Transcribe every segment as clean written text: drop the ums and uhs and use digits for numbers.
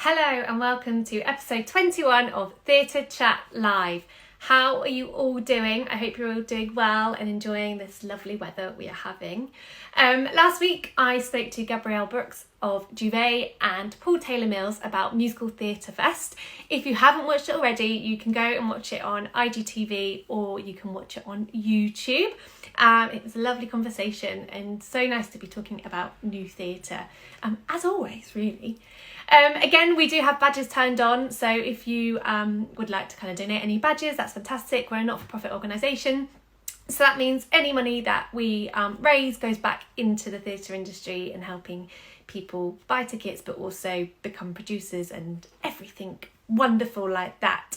Hello and welcome to episode 21 of Theatre Chat Live. How are you all doing? I hope you're all doing well and enjoying this lovely weather we are having. Last week I spoke to Gabrielle Brooks of Duvet and Paul Taylor Mills about Musical Theatre Fest. If you haven't watched it already, you can go and watch it on IGTV or you can watch it on YouTube. It was a lovely conversation and so nice to be talking about new theatre, as always, really. Again, we do have badges turned on, so if you would like to kind of donate any badges, that's fantastic. We're a not-for-profit organisation, so that means any money that we raise goes back into the theatre industry and helping people buy tickets, but also become producers and everything wonderful like that.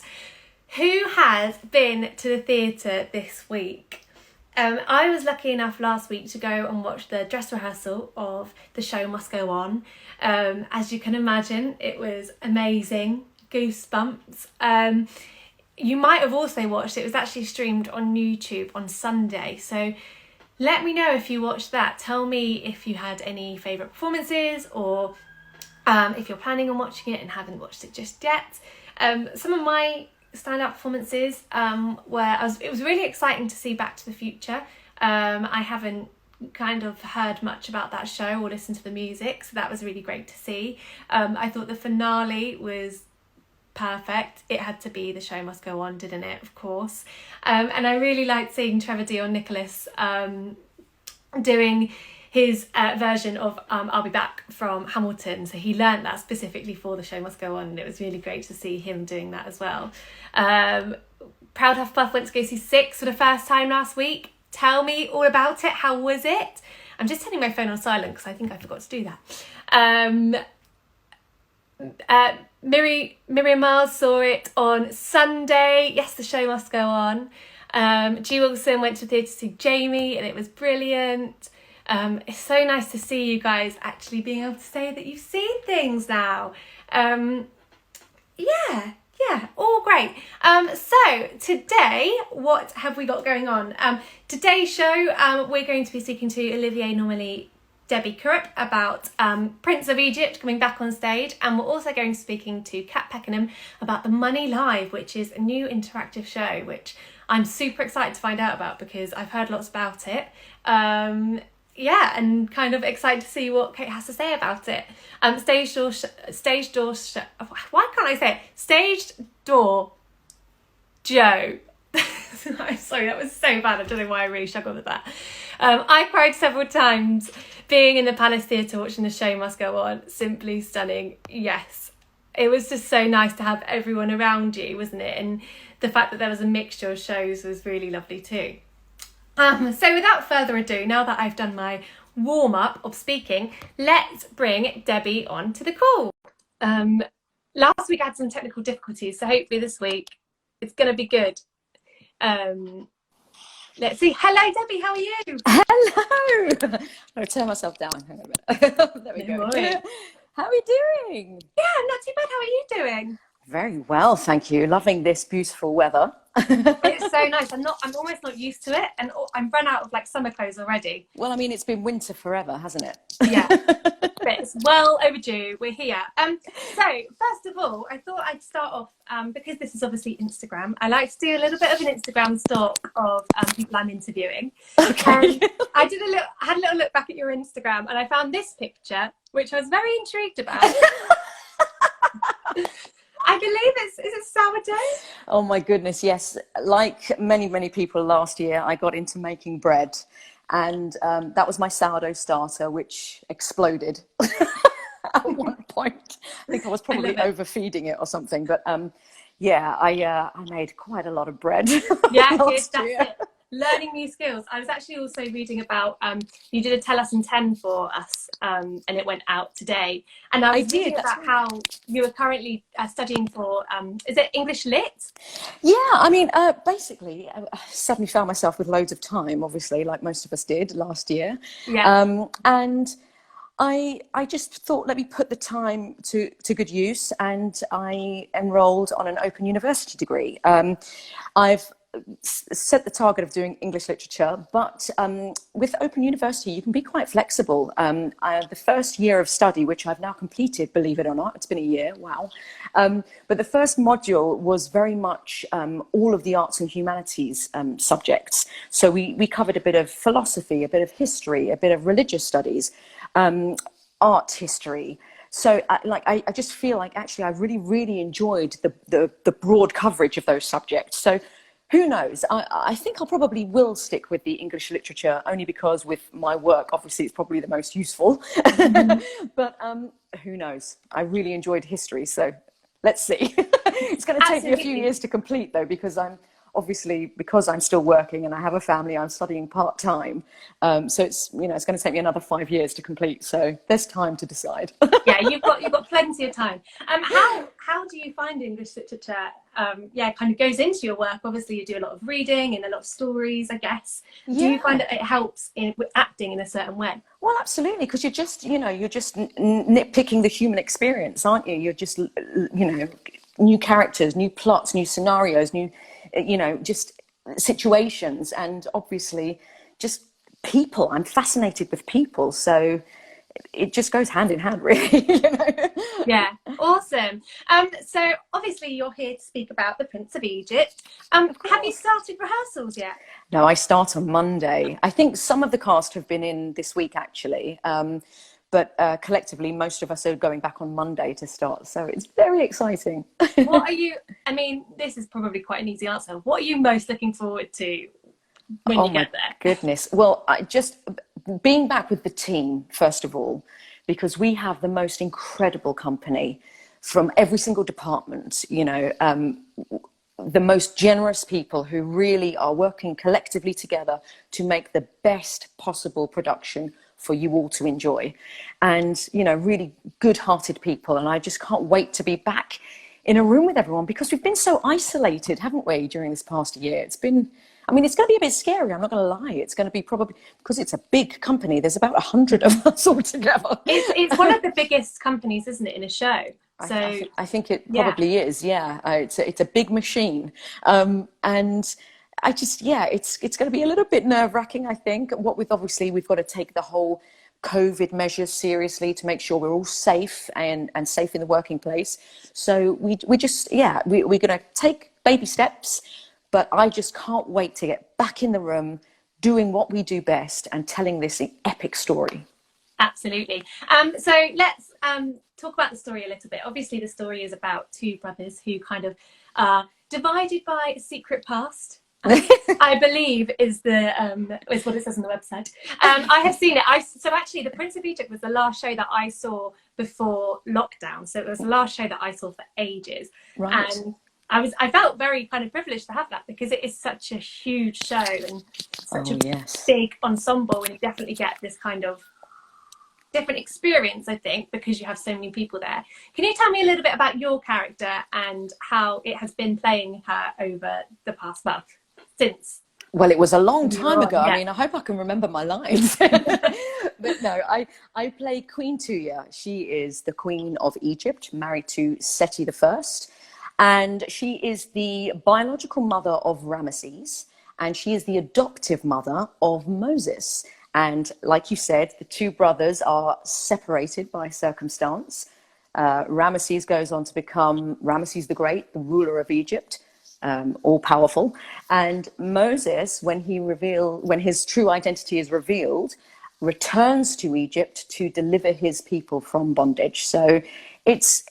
Who has been to the theatre this week? I was lucky enough last week to go and watch the dress rehearsal of The Show Must Go On. As you can imagine, it was amazing, goosebumps. You might have also watched it was actually streamed on YouTube on Sunday. So let me know if you watched that. Tell me if you had any favourite performances or if you're planning on watching it and haven't watched it just yet. Some of my standout performances it was really exciting to see Back to the Future. I haven't kind of heard much about that show or listened to the music, so that was really great to see. I thought the finale was perfect. It had to be The Show Must Go On, didn't it? Of course. And I really liked seeing Trevor Dion-Nicholas doing his version of I'll Be Back from Hamilton. So he learnt that specifically for The Show Must Go On, and it was really great to see him doing that as well. Proud Hufflepuff went to go see Six for the first time last week. Tell me all about it. How was it? I'm just turning my phone on silent because I think I forgot to do that. Miriam Miles saw it on Sunday. Yes, The Show Must Go On. G. Wilson went to theatre to see Jamie and it was brilliant. It's so nice to see you guys actually being able to say that you've seen things now. Yeah, all great. So today, what have we got going on? Today's show, we're going to be speaking to Olivier Normally, Debbie Kurup about Prince of Egypt coming back on stage, and we're also going to be speaking to Kate Pakenham about The Money Live, which is a new interactive show, which I'm super excited to find out about because I've heard lots about it. And kind of excited to see what Kate has to say about it. Stage door why can't I say it? Stage door Joe. I'm sorry, that was so bad. I don't know why I really struggled with that. I cried several times being in the Palace Theatre watching The Show Must Go On. Simply stunning. Yes. It was just so nice to have everyone around you, wasn't it? And the fact that there was a mixture of shows was really lovely too. So without further ado, now that I've done my warm-up of speaking, let's bring Debbie on to the call. Last week I had some technical difficulties, so hopefully this week it's going to be good. Let's see. Hello, Debbie, how are you? Hello! I'm going to turn myself down. Hang on a minute. There we go. How are you doing? Yeah, not too bad. How are you doing? Very well, thank you. Loving this beautiful weather. It's so nice. I'm almost not used to it, and I'm run out of summer clothes already. Well, I mean, it's been winter forever, hasn't it? Yeah, but it's well overdue. We're here. So first of all, I thought I'd start off because this is obviously Instagram. I like to do a little bit of an Instagram stalk of people I'm interviewing. Okay. I had a little look back at your Instagram, and I found this picture, which I was very intrigued about. I believe is it sourdough? Oh my goodness, yes. Like many people last year, I got into making bread, and that was my sourdough starter, which exploded at one point. I think I was probably overfeeding it or something, but I made quite a lot of bread. Yeah, that's it. Learning new skills. I was actually also reading about you did a Tell Us in 10 for us and it went out today, and I was reading about how you were currently studying for is it English Lit? Yeah, I mean basically I suddenly found myself with loads of time, obviously, like most of us did last year. And I just thought, let me put the time to good use, and I enrolled on an Open University degree. I've set the target of doing English literature, but with Open University, you can be quite flexible. The first year of study, which I've now completed, believe it or not, it's been a year, wow. But the first module was very much all of the arts and humanities subjects. So we covered a bit of philosophy, a bit of history, a bit of religious studies, art history. So I just feel like actually I really enjoyed the broad coverage of those subjects. So who knows? I think I probably will stick with the English literature, only because with my work, obviously it's probably the most useful. But who knows? I really enjoyed history, so let's see. It's going to take me a few years to complete though, because I'm still working and I have a family, I'm studying part-time. So it's going to take me another 5 years to complete. So there's time to decide. Yeah, you've got plenty of time. How do you find English literature? Kind of goes into your work. Obviously, you do a lot of reading and a lot of stories, I guess. Do you find that it helps with acting in a certain way? Well, absolutely, because you're just nitpicking the human experience, aren't you? You're just, new characters, new plots, new scenarios, new, just situations, and obviously just people. I'm fascinated with people, so it just goes hand in hand, really. Yeah, awesome. So obviously you're here to speak about the Prince of Egypt. Have you started rehearsals yet? No, I start on Monday. I think some of the cast have been in this week, actually. But collectively, most of us are going back on Monday to start. So it's very exciting. What are you, this is probably quite an easy answer. What are you most looking forward to when you get there? Goodness. Well, just being back with the team, first of all, because we have the most incredible company from every single department, the most generous people who really are working collectively together to make the best possible production for you all to enjoy, and really good-hearted people. And I just can't wait to be back in a room with everyone, because we've been so isolated, haven't we, during this past year? It's going to be a bit scary, I'm not going to lie. It's going to be probably, because it's a big company, there's about 100 of us all together. It's one of the biggest companies, isn't it, in a show? So I think it probably is, yeah. It's a big machine. And I just, it's going to be a little bit nerve-wracking, I think. Obviously, we've got to take the whole COVID measures seriously to make sure we're all safe and safe in the working place. So we're going to take baby steps, but I just can't wait to get back in the room, doing what we do best and telling this epic story. Absolutely. So let's talk about the story a little bit. Obviously, the story is about two brothers who kind of are divided by a secret past. I believe is what it says on the website. I have seen it. So actually, The Prince of Egypt was the last show that I saw before lockdown. So it was the last show that I saw for ages. Right. And I felt very kind of privileged to have that, because it is such a huge show and such a big ensemble, and you definitely get this kind of different experience, I think, because you have so many people there. Can you tell me a little bit about your character and how it has been playing her over the past month? Well, it was a long time ago. Yeah. I hope I can remember my lines. But no, I play Queen Tuya. She is the Queen of Egypt, married to Seti I. And she is the biological mother of Ramesses, and she is the adoptive mother of Moses. And like you said, the two brothers are separated by circumstance. Ramesses goes on to become Ramesses the Great, the ruler of Egypt, all powerful. And Moses, when his true identity is revealed, returns to Egypt to deliver his people from bondage. So it's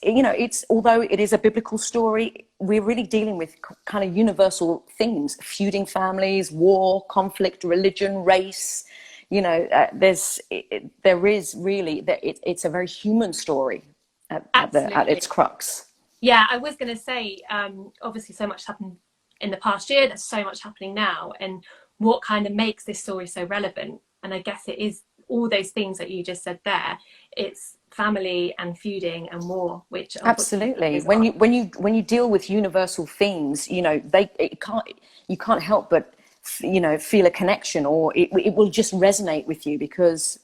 although it is a biblical story, we're really dealing with kind of universal themes: feuding families, war, conflict, religion, race. It's a very human story at its crux. Yeah, I was going to say, obviously so much happened in the past year, there's so much happening now, and what kind of makes this story so relevant? And I guess it is all those things that you just said there. It's family and feuding and war, which absolutely, when you deal with universal themes, you can't help but feel a connection, or it will just resonate with you, because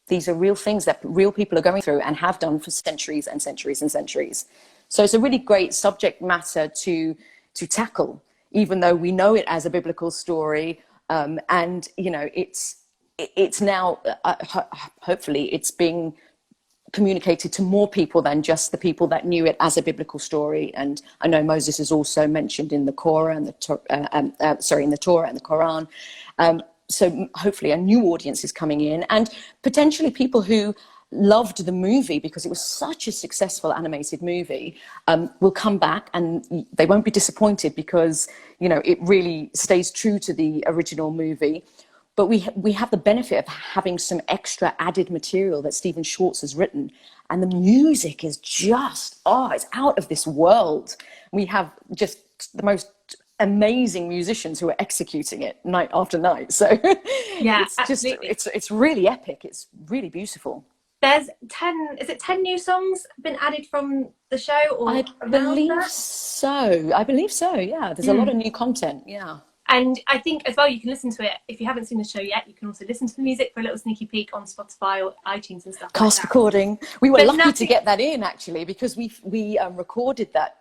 these are real things that real people are going through and have done for centuries and centuries and centuries. So it's a really great subject matter to tackle even though we know it as a biblical story. And, you know, it's now, hopefully it's being communicated to more people than just the people that knew it as a biblical story. And I know Moses is also mentioned in the Torah and in the Torah and the Quran. So hopefully a new audience is coming in, and potentially people who loved the movie because it was such a successful animated movie will come back, and they won't be disappointed because, you know, it really stays true to the original movie. But we have the benefit of having some extra added material that Stephen Schwartz has written. And the music is just, it's out of this world. We have just the most amazing musicians who are executing it night after night. So Yeah, it's absolutely. it's really epic. It's really beautiful. There's 10 new songs been added from the show, or I believe so. Yeah, there's a lot of new content. Yeah. And I think as well, you can listen to it if you haven't seen the show yet. You can also listen to the music for a little sneaky peek on Spotify or iTunes and stuff. Cast recording. We were lucky to get that in, actually, because we recorded that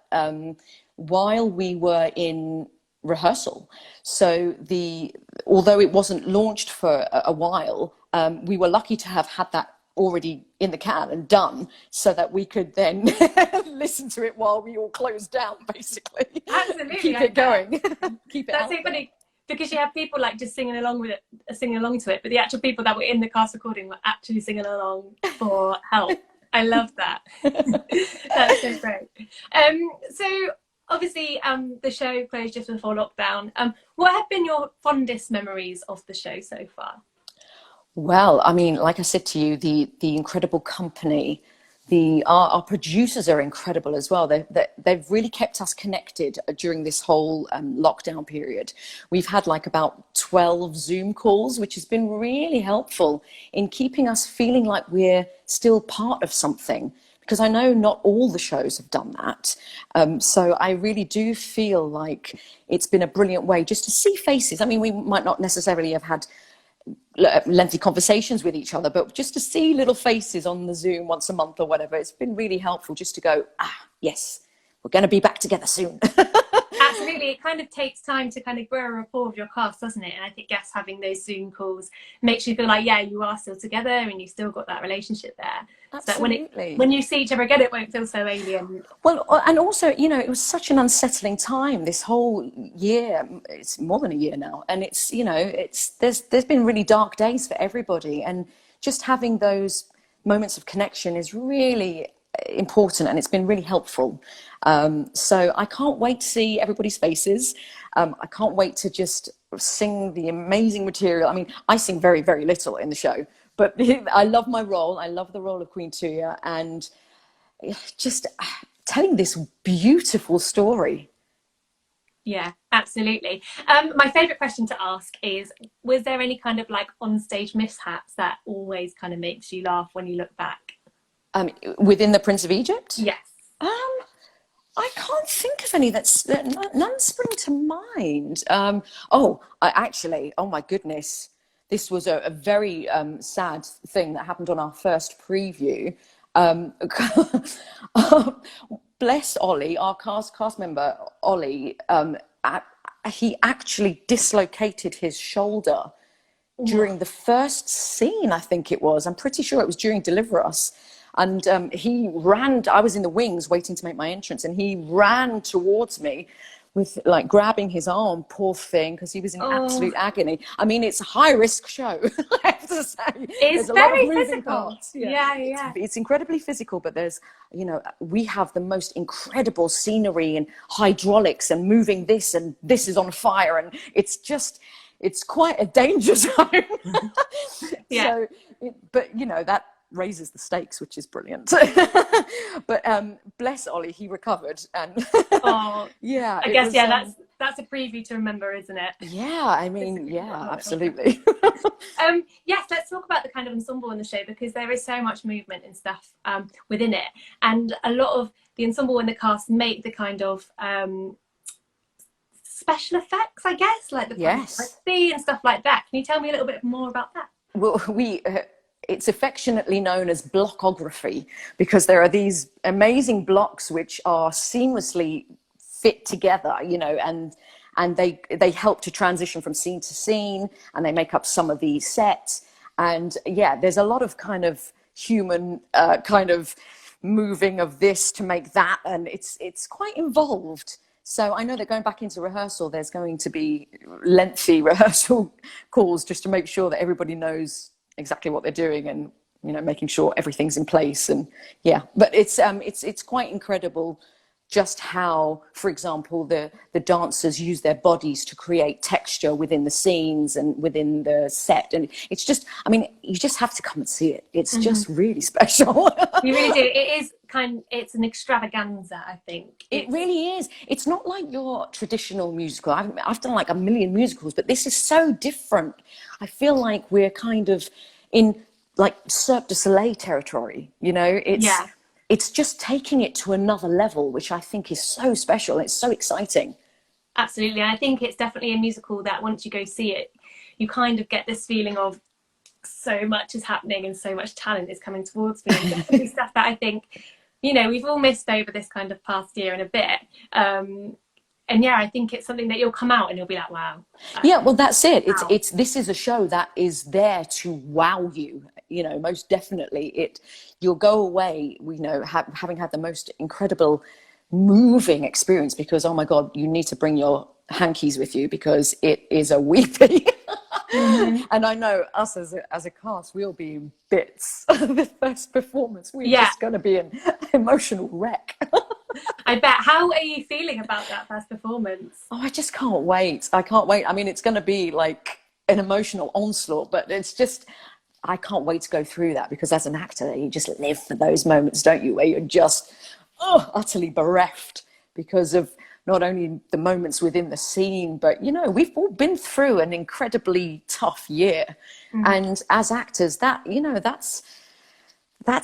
while we were in rehearsal. So although it wasn't launched for a while, we were lucky to have had that already in the can and done, so that we could then listen to it while we all closed down, basically. Absolutely. Keep it going. Keep it. That's so funny, because you have people like just singing along to it, but the actual people that were in the cast recording were actually singing along for help. I love that. That's so great. So obviously the show closed just before lockdown. What have been your fondest memories of the show so far? Well, I mean, like I said to you, the incredible company, our producers are incredible as well. They've really kept us connected during this whole lockdown period. We've had like about 12 Zoom calls, which has been really helpful in keeping us feeling like we're still part of something, because I know not all the shows have done that. So I really do feel like it's been a brilliant way just to see faces. I mean, we might not necessarily have had lengthy conversations with each other, but just to see little faces on the Zoom once a month or whatever, it's been really helpful just to go, yes, we're going to be back together soon. Absolutely. It kind of takes time to kind of grow a rapport with your cast, doesn't it? And I think, yes, having those Zoom calls makes you feel like, yeah, you are still together and you've still got that relationship there. Absolutely. So when you see each other again, it won't feel so alien. Well, and also, you know, it was such an unsettling time this whole year. It's more than a year now. And it's, you know, there's been really dark days for everybody. And just having those moments of connection is really important, and it's been really helpful. So I can't wait to see everybody's faces. I can't wait to just sing the amazing material. I mean, I sing very, very little in the show, but I love my role. I love the role of Queen Tuya, and just telling this beautiful story. Yeah, absolutely. My favourite question to ask is, was there any kind of like on-stage mishaps that always kind of makes you laugh when you look back? Within the Prince of Egypt? Yes. I can't think of any none spring to mind. Actually, oh my goodness, this was a very sad thing that happened on our first preview. Bless Ollie, our cast member Ollie. He actually dislocated his shoulder during the first scene. I think it was. I'm pretty sure it was during Deliver Us. And he ran, I was in the wings waiting to make my entrance, and he ran towards me with like grabbing his arm, poor thing, because he was in absolute agony. I mean, it's a high risk show, I have to say. It's very physical. Yeah. It's incredibly physical, but there's, you know, we have the most incredible scenery and hydraulics and moving this, and this is on fire, and it's quite a danger zone. Yeah. But you know, that raises the stakes, which is brilliant. But bless Ollie, he recovered, and yeah, I guess that's a preview to remember, isn't it? Yeah, I mean, yeah, absolutely. Yes, let's talk about the kind of ensemble in the show, because there is so much movement and stuff within it, and a lot of the ensemble and the cast make the kind of special effects, I guess, like the and stuff like that. Can you tell me a little bit more about that? Well, it's affectionately known as blockography, because there are these amazing blocks which are seamlessly fit together, you know, and and they help to transition from scene to scene, and they make up some of the sets. And yeah, there's a lot of kind of human kind of moving of this to make that, and it's quite involved. So I know that going back into rehearsal, there's going to be lengthy rehearsal calls just to make sure that everybody knows exactly what they're doing, and making sure everything's in place. And yeah, but it's quite incredible just how, for example, the dancers use their bodies to create texture within the scenes and within the set. And it's just, I mean, you just have to come and see it. It's just really special. You really do. It is it's an extravaganza, I think. It really is. It's not like your traditional musical. I've done like a million musicals, but this is so different. I feel like we're kind of in like Cirque du Soleil territory, It's just taking it to another level, which I think is so special. It's so exciting. Absolutely. I think it's definitely a musical that once you go see it, you kind of get this feeling of so much is happening and so much talent is coming towards me. And definitely stuff that I think, we've all missed over this kind of past year and a bit. And yeah, I think it's something that you'll come out and you'll be like, wow. Yeah, well, that's it. Wow. This is a show that is there to wow you, most definitely. You'll go away, having had the most incredible, moving experience, because, oh my God, you need to bring your hankies with you, because it is a weepy. And I know us as a cast, we'll be in bits. The first performance, we're just going to be an emotional wreck. I bet. How are you feeling about that first performance? Oh, I just can't wait. I can't wait. I mean, it's going to be like an emotional onslaught, but it's just, I can't wait to go through that, because as an actor, you just live for those moments, don't you, where you're just utterly bereft because of not only the moments within the scene, but, we've all been through an incredibly tough year. And as actors, that's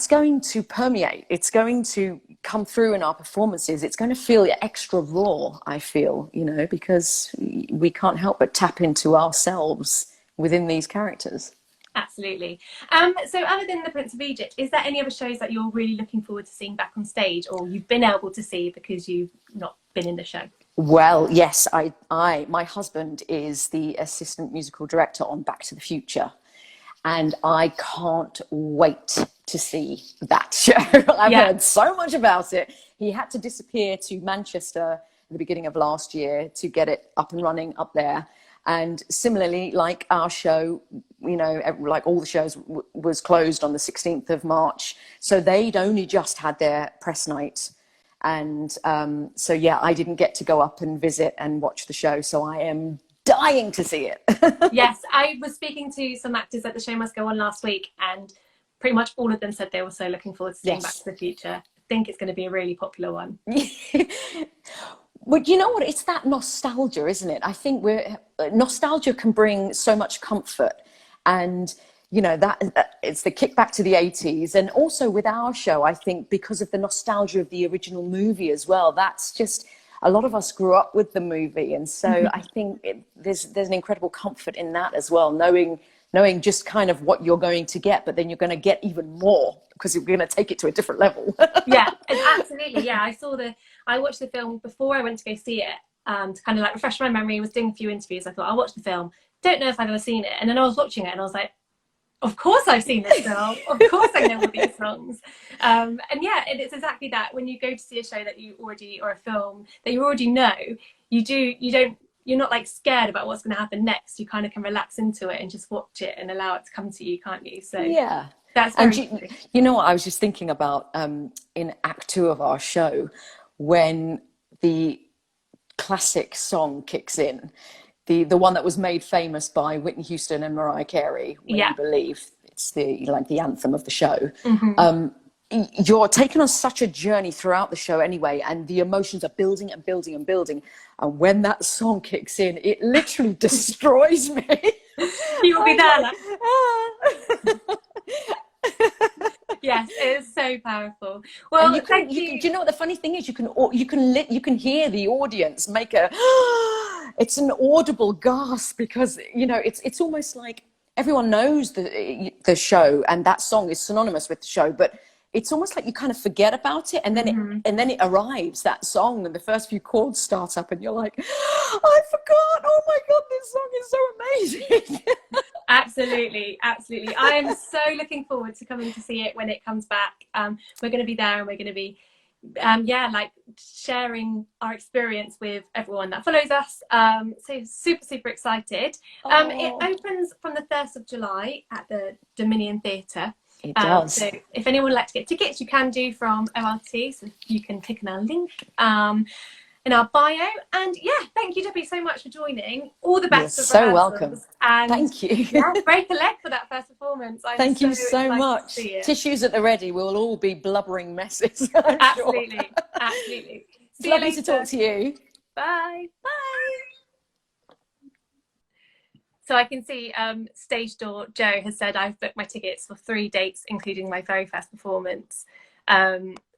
going to permeate. It's going to come through in our performances. It's going to feel extra raw, I feel, because we can't help but tap into ourselves within these characters. Absolutely. So other than The Prince of Egypt, is there any other shows that you're really looking forward to seeing back on stage, or you've been able to see because you've not been in the show? Well, yes, my husband is the assistant musical director on Back to the Future, and I can't wait to see that show. I've heard so much about it. He had to disappear to Manchester at the beginning of last year to get it up and running up there. And similarly, like our show, like all the shows was closed on the 16th of March. So they'd only just had their press night. And so, yeah, I didn't get to go up and visit and watch the show. So I am dying to see it. Yes, I was speaking to some actors at The Show Must Go On last week, and pretty much all of them said they were so looking forward to seeing Back to the Future. I think it's going to be a really popular one. But you know what? It's that nostalgia, isn't it? I think nostalgia can bring so much comfort, and that it's the kickback to the 80s. And also with our show, I think because of the nostalgia of the original movie as well, that's just, a lot of us grew up with the movie, and so I think there's an incredible comfort in that as well, knowing just kind of what you're going to get, but then you're going to get even more because you're going to take it to a different level. Yeah, absolutely. Yeah, I watched the film before I went to go see it, to kind of like refresh my memory. I was doing a few interviews. I thought, I'll watch the film. Don't know if I've ever seen it. And then I was watching it and I was like, of course I've seen this film. Of course I know all these songs. And yeah, it's exactly that. When you go to see a show that you already, or a film that you already know, you're not like scared about what's going to happen next. You kind of can relax into it and just watch it and allow it to come to you, can't you? So yeah, that's very and you know what I was just thinking about in Act 2 of our show, when the classic song kicks in, the one that was made famous by Whitney Houston and Mariah Carey, When You Believe. It's the anthem of the show. You're taken on such a journey throughout the show anyway, and the emotions are building and building and building. And when that song kicks in, it literally destroys me. You will be there like, yes, it is so powerful. Well, do you know what the funny thing is? You can hear the audience make it's an audible gasp, because it's almost like everyone knows the show, and that song is synonymous with the show, but it's almost like you kind of forget about it, and then it arrives, that song, and the first few chords start up, and you're like, I forgot. Oh my God, this song is so amazing. Absolutely. I am so looking forward to coming to see it when it comes back. We're going to be there, and we're going to be like sharing our experience with everyone that follows us. So super excited. It opens from the 1st of July at the Dominion Theatre. It does. So if anyone would like to get tickets, you can do from ORT, so you can click on our link in our bio. And yeah, thank you, Debbie, so much for joining. All the best. You're so welcome. And thank you. Yeah, break a leg for that first performance. Thank you so much. Tissues at the ready. We'll all be blubbering messes. Absolutely. Sure. Absolutely. It's lovely to talk to you. Bye. So I can see Stage Door Joe has said I've booked my tickets for 3 dates, including my very first performance.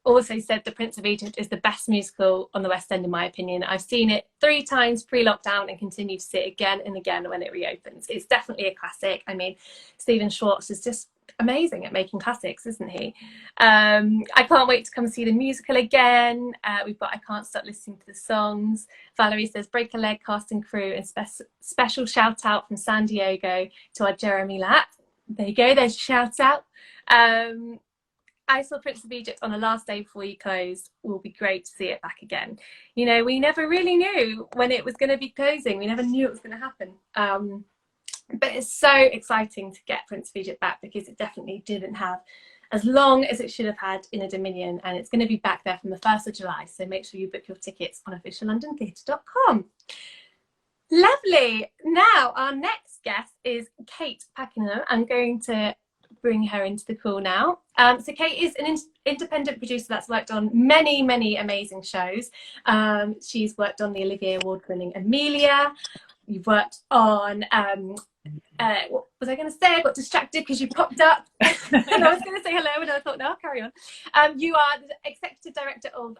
Also said The Prince of Egypt is the best musical on the West End, in my opinion. I've seen it 3 times pre-lockdown and continue to see it again and again when it reopens. It's definitely a classic. I mean, Stephen Schwartz is just amazing at making classics, isn't he? I can't wait to come see the musical again. We've got I Can't Stop Listening to the Songs. Valerie says break a leg, cast and crew, and special shout out from San Diego to our Jeremy Lapp. There you go, there's a shout out. I saw Prince of Egypt on the last day before you closed. Will be great to see it back again. You know, we never really knew when it was going to be closing. We never knew it was going to happen. But it's so exciting to get Prince of Egypt back, because it definitely didn't have as long as it should have had in a Dominion, and it's going to be back there from the 1st of July. So make sure you book your tickets on officiallondontheatre.com. Lovely. Now, our next guest is Kate Pakenham. I'm going to bring her into the call now. So Kate is an independent producer that's worked on many amazing shows. She's worked on the Olivier Award-winning Amelia. You've worked on what was I going to say? I got distracted because you popped up and I was going to say hello, and I thought, no, I'll carry on. You are the executive director of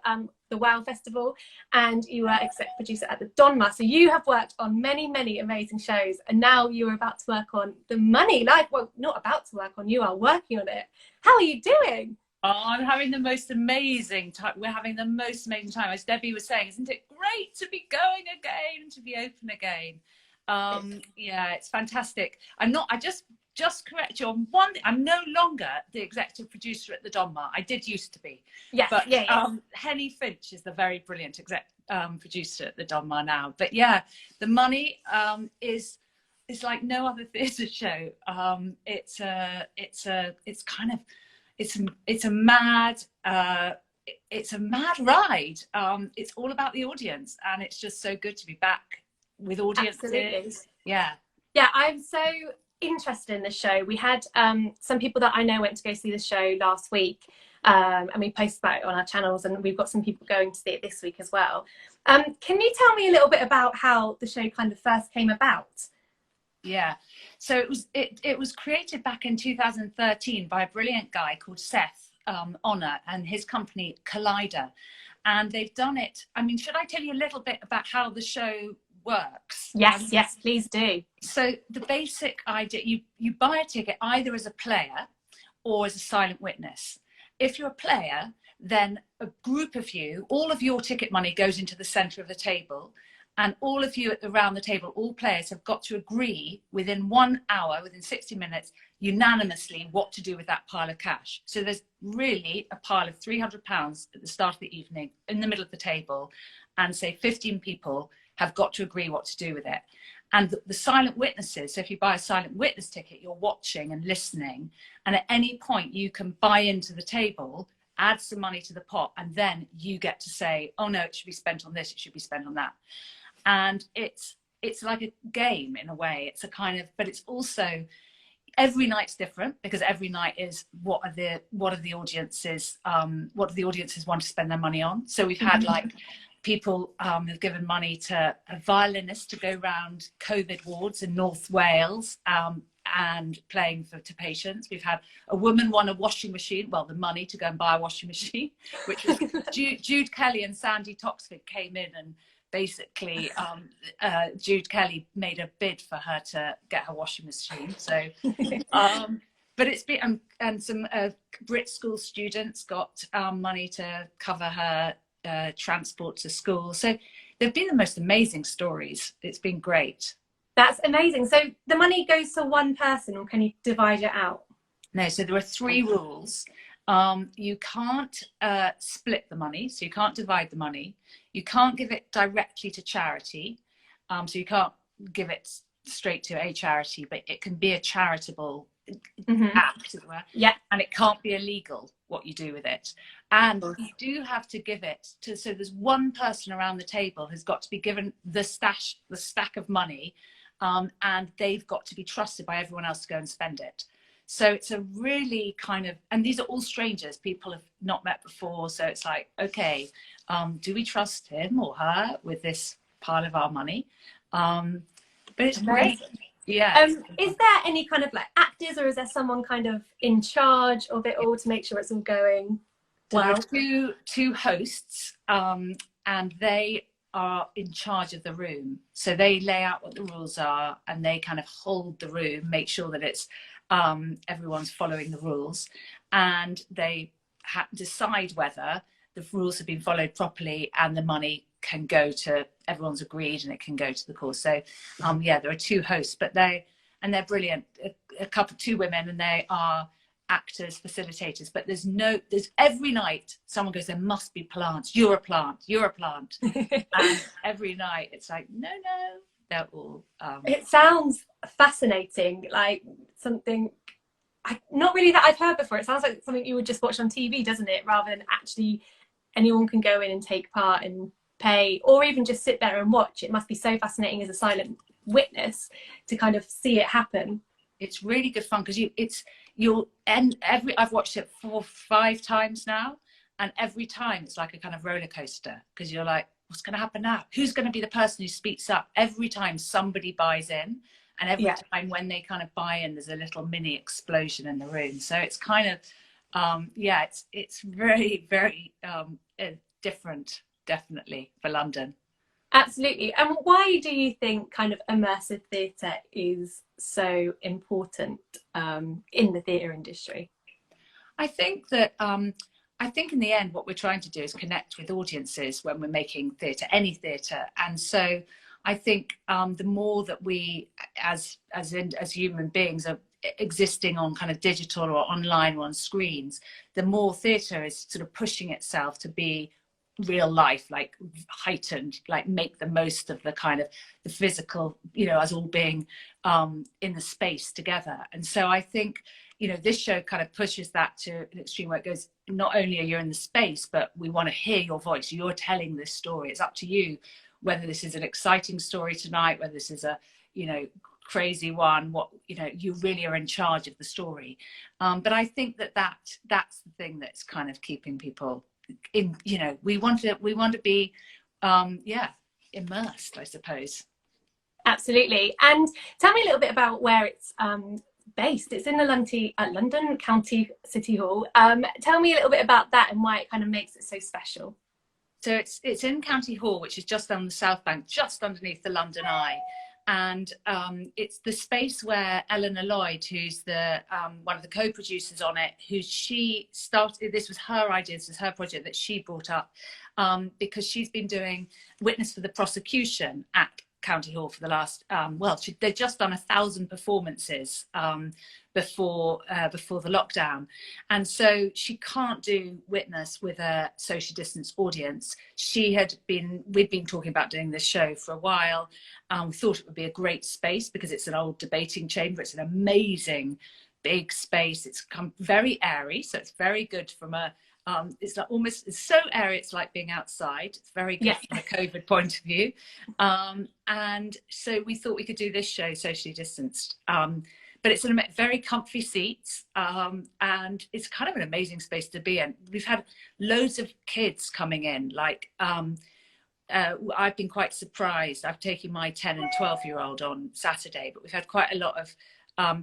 the WOW Festival, and you are exec producer at the Donmar. So you have worked on many amazing shows, and now you're about to work on The Money Life. Well, not about to work on, you are working on it. How are you doing? Oh, I'm having the most amazing time. We're having the most amazing time. As Debbie was saying, isn't it great to be going again, to be open again? Yeah, it's fantastic. I just correct you on one thing. I'm no longer the executive producer at the Donmar. I did used to be. Yes, but yeah. Henny Finch is the very brilliant producer at the Donmar now. But yeah, The Money is like no other theatre show. It's a mad ride. It's all about the audience, and it's just so good to be back with audiences. Absolutely. Yeah, I'm so interested in this show. We had some people that I know went to go see the show last week, and we posted about it on our channels, and we've got some people going to see it this week as well. Can you tell me a little bit about how the show kind of first came about? Yeah, so it was created back in 2013 by a brilliant guy called Seth Honor and his company Collider, and they've done it. I mean, should I tell you a little bit about how the show works? Yes, please do. So the basic idea, you buy a ticket either as a player or as a silent witness. If you're a player, then a group of you, all of your ticket money goes into the center of the table, and all of you around the table, all players, have got to agree within 1 hour, within 60 minutes, unanimously what to do with that pile of cash. So there's really a pile of £300 at the start of the evening in the middle of the table, and say 15 people have got to agree what to do with it. And the silent witnesses, so if you buy a silent witness ticket, you're watching and listening, and at any point you can buy into the table, add some money to the pot, and then you get to say, oh no, it should be spent on this, it should be spent on that. And it's like a game in a way. It's a kind of, but it's also, every night's different, because every night is what are the audiences want to spend their money on. So we've had like people have given money to a violinist to go around COVID wards in North Wales and playing to patients. We've had a woman won a washing machine, well, the money to go and buy a washing machine, which was Jude Kelly and Sandy Toxford came in, and basically Jude Kelly made a bid for her to get her washing machine. So but it's been and some Brit school students got money to cover her transport to school. So they've been the most amazing stories. It's been great. That's amazing. So the money goes to one person, or can you divide it out? No, so there are 3 rules. You can't split the money, so you can't divide the money. You can't give it directly to charity, so you can't give it straight to a charity, but it can be a charitable act, as it were. Yeah. And it can't be illegal what you do with it. And you do have to give it to, so there's one person around the table who's got to be given the stack of money, and they've got to be trusted by everyone else to go and spend it. So it's a really kind of, and these are all strangers, people have not met before. So it's like, okay, do we trust him or her with this pile of our money? But it's great. Yeah. Is there any kind of like actors, or is there someone kind of in charge of it all to make sure it's all going well? So there are two hosts, and they are in charge of the room. So they lay out what the rules are, and they kind of hold the room, make sure that it's everyone's following the rules, and they decide whether the rules have been followed properly and the money can go to, everyone's agreed, and it can go to the cause. So yeah, there are 2 hosts, but they're brilliant. Two women, and they are actors, facilitators. But there's every night someone goes, there must be plants. You're a plant. And every night it's like, no, they're all. It sounds fascinating, like something not really that I've heard before. It sounds like something you would just watch on TV, doesn't it? Rather than actually anyone can go in and take part and pay, or even just sit there and watch. It must be so fascinating as a silent witness to kind of see it happen. It's really good fun because I've watched it 4 or 5 times now, and every time it's like a kind of roller coaster, because you're like, what's going to happen now? Who's going to be the person who speaks up? Every time somebody buys in, and every time when they kind of buy in, there's a little mini explosion in the room. So it's kind of it's very, very different, definitely, for London. Absolutely. And why do you think kind of immersive theatre is so important in the theatre industry? I think that in the end, what we're trying to do is connect with audiences when we're making theatre, any theatre. And so I think the more that we, as human beings, are existing on kind of digital or online or on screens, the more theatre is sort of pushing itself to be real life, like heightened, like make the most of the kind of the physical, as all being in the space together. And so I think, this show kind of pushes that to an extreme where it goes, not only are you in the space, but we want to hear your voice. You're telling this story. It's up to you whether this is an exciting story tonight, whether this is a, crazy one, you really are in charge of the story. But I think that's the thing that's kind of keeping people in, we want to be immersed, I suppose. Absolutely. And tell me a little bit about where it's based. It's in the London County City Hall. Tell me a little bit about that and why it kind of makes it so special. So it's in County Hall, which is just on the South Bank, just underneath the London Eye. And it's the space where Eleanor Lloyd, who's the one of the co-producers on it, she started, this was her idea, this was her project that she brought up, because she's been doing witness for the prosecution at County Hall for the last, they've just done 1,000 performances before the lockdown. And so she can't do witness with a social distance audience. We'd been talking about doing this show for a while. We thought it would be a great space because it's an old debating chamber. It's an amazing big space. It's very airy, so it's very good from a it's like it's so airy, it's like being outside. It's very good from a COVID point of view. And so we thought we could do this show socially distanced. But it's in very comfy seats, and it's kind of an amazing space to be in. We've had loads of kids coming in, like I've been quite surprised. I've taken my 10 and 12-year-old on Saturday, but we've had quite a lot of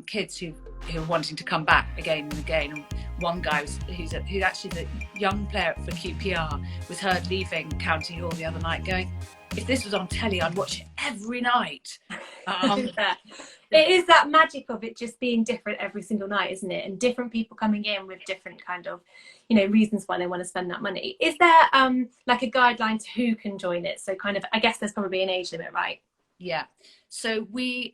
kids who are wanting to come back again and again. And one guy who's actually the young player for QPR was heard leaving County Hall the other night going, if this was on telly, I'd watch it every night. It is that magic of it just being different every single night, isn't it? And different people coming in with different kind of, reasons why they want to spend that money. Is there like a guideline to who can join it? So kind of, I guess there's probably an age limit, right? Yeah. So we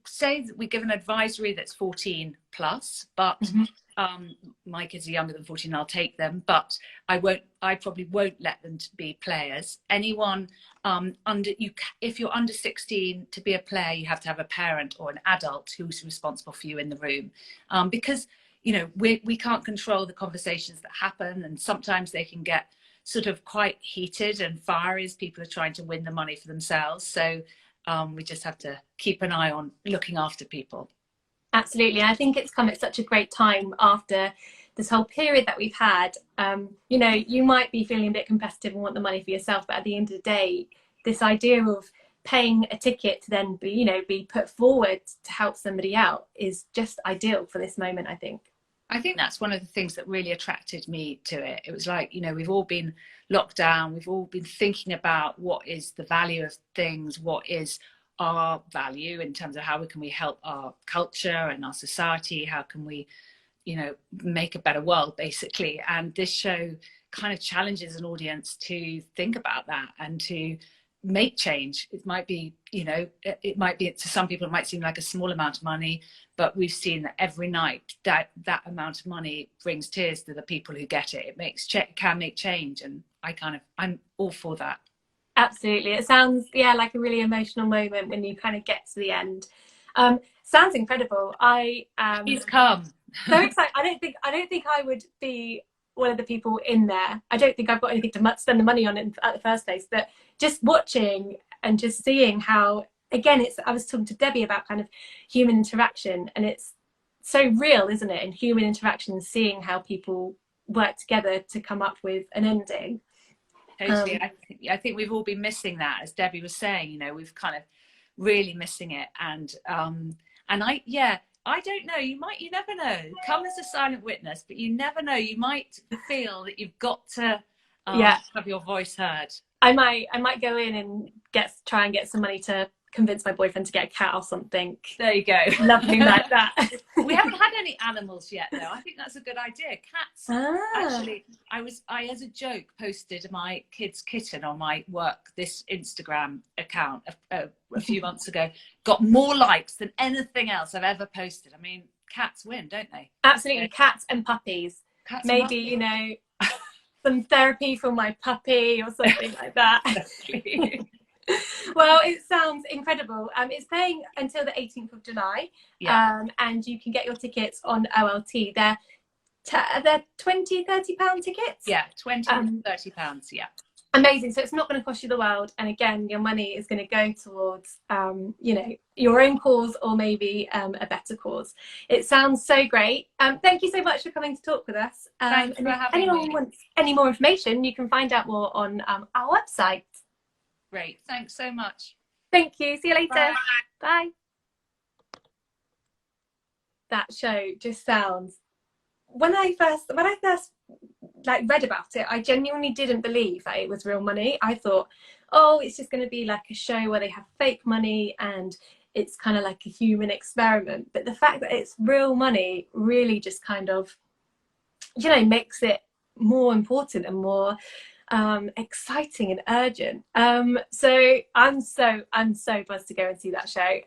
say that we give an advisory that's 14 plus, but my kids are younger than 14. I'll take them, but I probably won't let them be players. Anyone if you're under 16 to be a player, you have to have a parent or an adult who's responsible for you in the room, because we can't control the conversations that happen, and sometimes they can get sort of quite heated and fiery as people are trying to win the money for themselves. So we just have to keep an eye on looking after people. Absolutely. I think it's come at such a great time after this whole period that we've had. You might be feeling a bit competitive and want the money for yourself, but at the end of the day, this idea of paying a ticket to then be put forward to help somebody out is just ideal for this moment, I think. I think that's one of the things that really attracted me to it. It was like, we've all been locked down. We've all been thinking about what is the value of things, what is our value in terms of how can we help our culture and our society, how can we, make a better world, basically. And this show kind of challenges an audience to think about that and to make change. It might be, to some people, it might seem like a small amount of money, but we've seen that every night that amount of money brings tears to the people who get it. It can make change, and I'm all for that. Absolutely. It sounds like a really emotional moment when you kind of get to the end. Sounds incredible. Please come. So excited. I don't think I would be one of the people in there. I don't think I've got anything to spend the money on it at the first place, but just watching and just seeing how, again, I was talking to Debbie about kind of human interaction, and it's so real, isn't it? In human interaction, seeing how people work together to come up with an ending. Totally. I think we've all been missing that, as Debbie was saying. We've kind of really missing it, and I don't know. You never know. Come as a silent witness, but you never know. You might feel that you've got to have your voice heard. I might go in and try and get some money to convince my boyfriend to get a cat or something. There you go. Nothing like that. We haven't had any animals yet, though. I think that's a good idea. Cats. Actually, I as a joke posted my kid's kitten on my this Instagram account a few months ago. Got more likes than anything else I've ever posted. I mean, cats win, don't they? Absolutely. Cats and puppies. Maybe, some therapy for my puppy or something like that. Well, it sounds incredible. It's playing until the 18th of July, and you can get your tickets on OLT. They're £20-30 tickets. Yeah, £20-30. Yeah. Amazing. So it's not going to cost you the world, and again, your money is going to go towards your own cause, or maybe a better cause. It sounds so great. Thank you so much for coming to talk with us. Thanks for having me. If anyone wants any more information, you can find out more on our website. Great. Thanks so much. Thank you. See you later. Bye. Bye. That show just sounds. When I first read about it, I genuinely didn't believe that it was real money. I thought, it's just going to be like a show where they have fake money and it's kind of like a human experiment. But the fact that it's real money really just kind of, makes it more important and more exciting and urgent. So I'm so buzzed to go and see that show.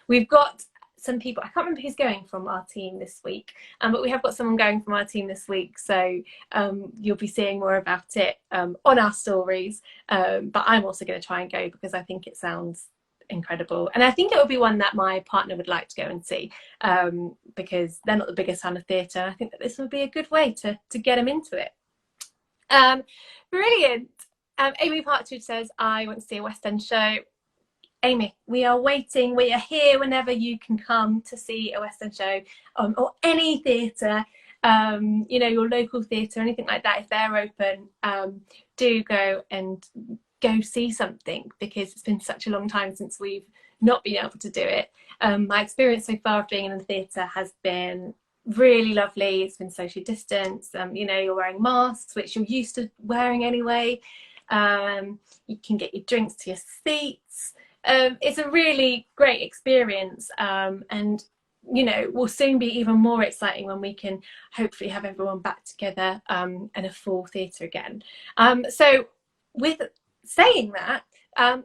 We've got some people, I can't remember who's going from our team this week, but we have got someone going from our team this week, so you'll be seeing more about it on our stories, but I'm also going to try and go because I think it sounds incredible, and I think it would be one that my partner would like to go and see, because they're not the biggest fan of theatre. I think that this would be a good way to get them into it. Brilliant. Amy Partridge says, I want to see a West End show. Amy, we are waiting. We are here whenever you can come to see a West End show, or any theatre, your local theatre, anything like that. If they're open, do go see something, because it's been such a long time since we've not been able to do it. My experience so far of being in the theatre has been really lovely. It's been socially distanced. You know, you're wearing masks, which you're used to wearing anyway. You can get your drinks to your seats. It's a really great experience, and you know, will soon be even more exciting when we can hopefully have everyone back together in a full theatre again. So with saying that,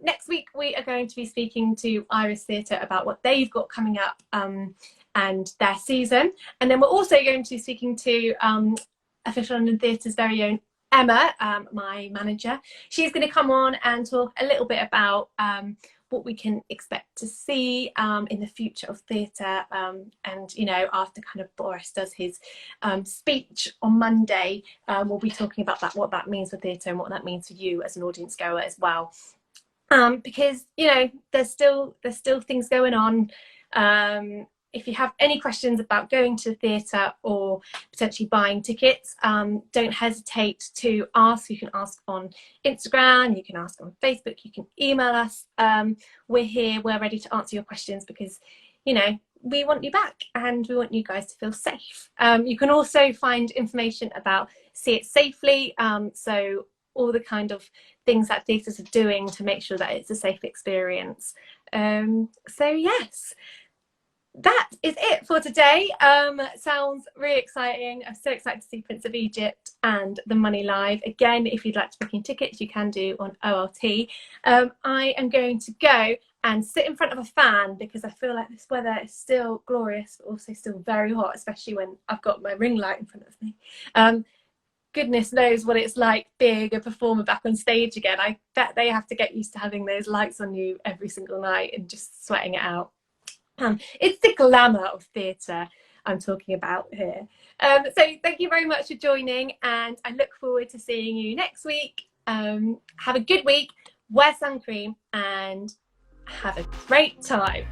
next week we are going to be speaking to Iris Theatre about what they've got coming up and their season. And then we're also going to be speaking to Official London Theatre's very own Emma, my manager. She's going to come on and talk a little bit about what we can expect to see in the future of theatre, and you know, after kind of Boris does his speech on Monday, we'll be talking about that, what that means for theatre and what that means for you as an audience goer as well, because you know, there's still things going on. If you have any questions about going to the theatre or potentially buying tickets, don't hesitate to ask. You can ask on Instagram, you can ask on Facebook, you can email us. We're here, we're ready to answer your questions because, you know, we want you back and we want you guys to feel safe. You can also find information about See It Safely, so all the kind of things that theatres are doing to make sure that it's a safe experience. So yes. That is it for today. Sounds really exciting. I'm so excited to see Prince of Egypt and The Money live. Again, if you'd like to book in tickets, you can do on OLT. I am going to go and sit in front of a fan because I feel like this weather is still glorious, but also still very hot, especially when I've got my ring light in front of me. Goodness knows what it's like being a performer back on stage again. I bet they have to get used to having those lights on you every single night and just sweating it out. It's the glamour of theatre I'm talking about here. So thank you very much for joining, and I look forward to seeing you next week. Have a good week, wear sun cream, and have a great time.